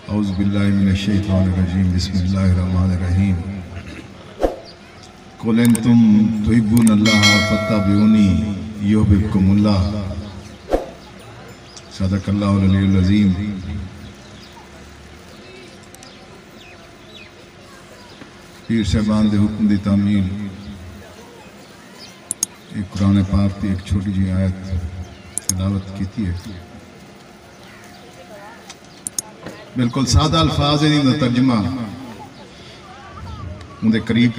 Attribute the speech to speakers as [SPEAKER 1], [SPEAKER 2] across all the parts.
[SPEAKER 1] اعوذ باللہ من الشیطان الرجیم بسم اللہ الرحمن الرحیم قل انتم تحبون اللہ فاتبعونی یحببکم اللہ صدق اللہ العلی العظیم۔ پیر صاحبان دے حکم دی تعمیل ایک قرآن پاک کی ایک چھوٹی جی آیت تلاوت کیتی ہے۔ بالکل سادہ الفاظ ہے دا ترجمہ اندے قریب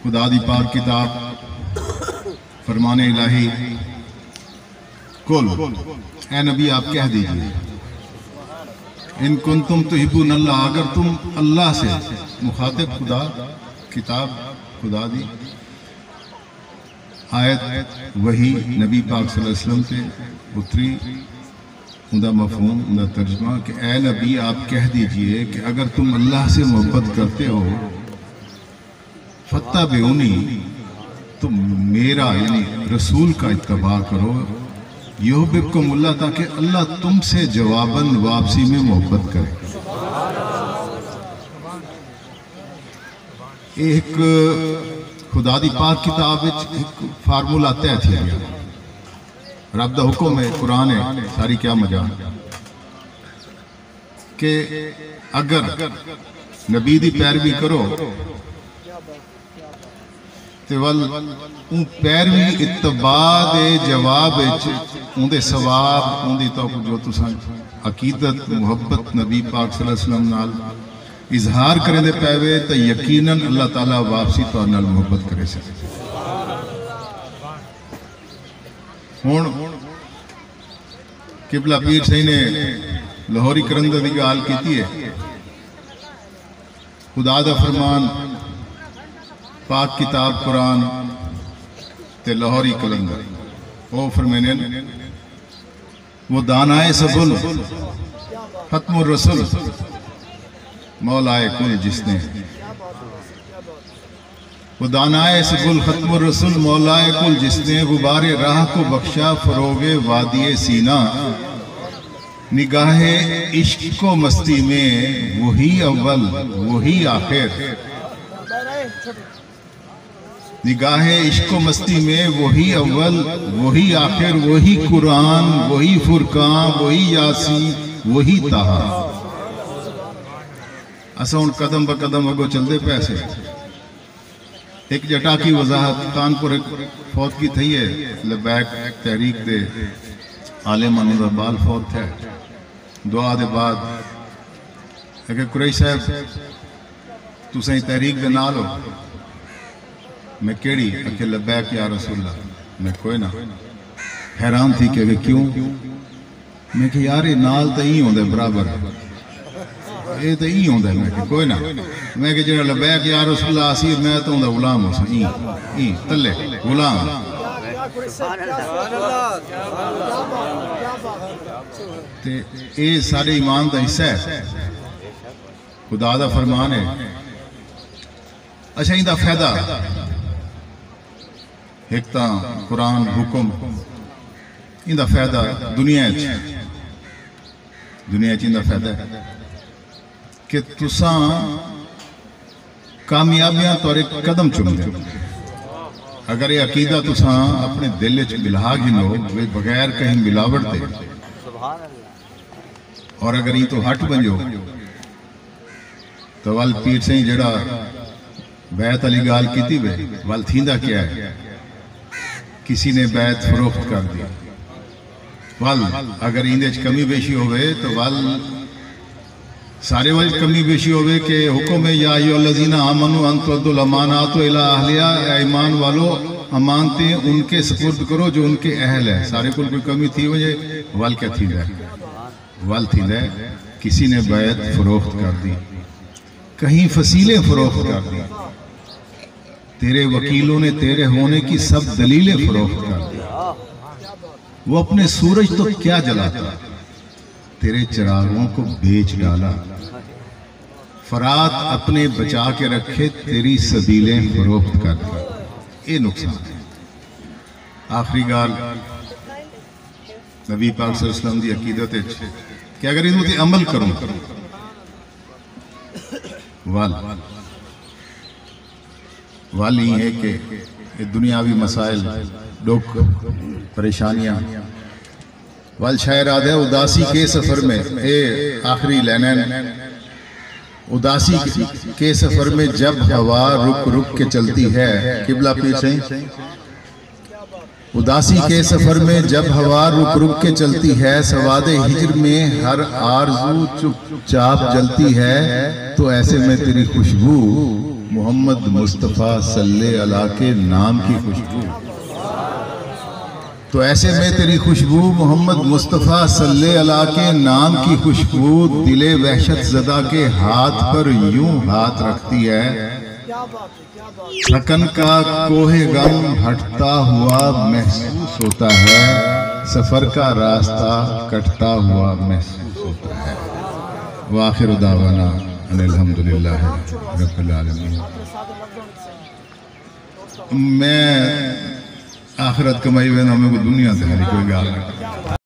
[SPEAKER 1] خدا دی پاک کتاب فرمان الہی کل اے نبی آپ کہہ دیجئے ان کنتم تحبون اللہ، اگر تم اللہ سے مخاطب خدا کتاب خدا دی آیت وہی نبی پاک صلی اللہ علیہ وسلم سے اتری، اندہ مفہوم اندہ ترجمہ کہ اے نبی آپ کہہ دیجئے کہ اگر تم اللہ سے محبت کرتے ہو فاتبعونی، تم میرا یعنی رسول کا اتباع کرو، یحببکم اللہ، تاکہ اللہ تم سے جواباً واپسی میں محبت کرے۔ ایک خدا دی پاک کتاب ایک فارمولا طے تھی رب دا حکم ہے، قرآن ہے، ساری کیا مجال کہ اگر نبی دی پیروی کرو تو ان پیروی اتباع دے جواب ان دے ثواب ان دی تو جو تساں عقیدت محبت نبی پاک صلی اللہ علیہ وسلم نال اظہار کریں دے پیوے تو یقیناً اللہ تعالیٰ واپسی تو نال محبت کرے سے۔ ہون قبلہ پیر صحیح نے لاہوری کرندہ دی گال کیتی ہے، خدا دا فرمان پاک کتاب قرآن تے لاہوری کلندر وہ فرمینے وہ دانائے سبل ختم الرسل مولائے کل جس نے، وہ دانائے سبل ختم الرسل مولائے کل جس نے، غبار راہ کو بخشا فروغ وادی سینہ، نگاہ عشق و مستی میں وہی اول وہی آخر، نگاہ عشق و مستی میں وہی اول وہی آخر، وہی قرآن وہی فرقان وہی یاسین وہی طہا۔ اسا ان قدم بقدم اگو چل دے پیسے۔ ایک جٹا کی وضاحت کانپور ایک فوت کی تھی ہے، لبیک تحریک دے عالم انور بال فوت ہے، دعا دے بعد کہ قریش صاحب تو سہیں تحریک دے نال ہو، میں کیڑی کہ لبیک یا رسول اللہ، میں کوئی نہ حیران تھی کہ کیوں، میں کہ یار یہ نال تا ہی ہوں دے برابر، یہ تو ہی ہوں دے، میں کہ کوئی نہ، میں کہ جنہا لبیک یا رسول اللہ آسیر میں تو ہوں دے غلام ہو سا، تلے غلام۔ اے سارے ایمان دا حصہ ہے، خدا دا فرمان ہے۔ اچھا ہی دا فیدہ ایک تا قرآن حکم ان دا فیدہ دنیا ان دا فیدہ ہے کہ تساں کامیابیاں تو ایک قدم چن دے، اگر یہ عقیدہ تساں اپنے دل چ ملا گنو بغیر کہیں ملاوٹ دے، اور اگر یہ تو ہٹ بنجو تو وال پیر سے جڑا بیعت علی گال کیتی وے وال تھیندہ کیا ہے، کسی نے بیعت فروخت کر دیا، وال اگر اندھے کمی بیشی ہوئے تو وال سارے وال کمی بیشی ہوئے کہ حکم ہے یا ایو الذین آمنوا ان تؤدوا الامانات الی اہلیہا، اے ایمان والو امانتیں ان کے سپرد کرو جو ان کے اہل ہے۔ سارے کو کوئی کمی تھی وجہ وال کیا تھیندہ ہے، وال تھیندہ ہے کسی نے بیعت فروخت کر دی، کہیں فصیلیں فروخت کر دی، تیرے وکیلوں نے تیرے ہونے کی سب دلیلیں فروخت کر دی، وہ اپنے سورج تو کیا جلاتا، تیرے چراغوں کو بیچ ڈالا، فرات اپنے بچا کے رکھے تیری سبیلیں فروخت کر دی۔ یہ نقصان ہے۔ آخری گال نبی پاک صلی اللہ علیہ وسلم دی عقیدت کہ اگر انہوں تے عمل کروں والی ہے کہ دنیاوی مسائل دکھ پریشانیاں وال شاعر آدھے اداسی کے سفر میں اے آخری لینین اداسی کے سفر میں جب ہوا رک رک کے چلتی ہے قبلہ پیچھیں اداسی کے سفر میں جب ہوا رک رک کے چلتی ہے سواد ہجر میں ہر آرزو چپ چاپ جلتی ہے تو ایسے میں تیری خوشبو محمد مصطفیٰ صلی اللہ علیہ کے نام کی خوشبو تو ایسے میں تیری خوشبو محمد مصطفیٰ صلی اللہ علیہ کے نام کی خوشبو دل وحشت زدہ کے ہاتھ پر یوں ہاتھ رکھتی ہے تھکن کا کوہ غم ہٹتا ہوا محسوس ہوتا ہے سفر کا راستہ کٹتا ہوا محسوس ہوتا ہے وآخر دعوانا ان الحمدللہ رب العالمین میں آخرت کمائی ہوئے ہمیں کو دنیا سے ہری کوئی گال نہیں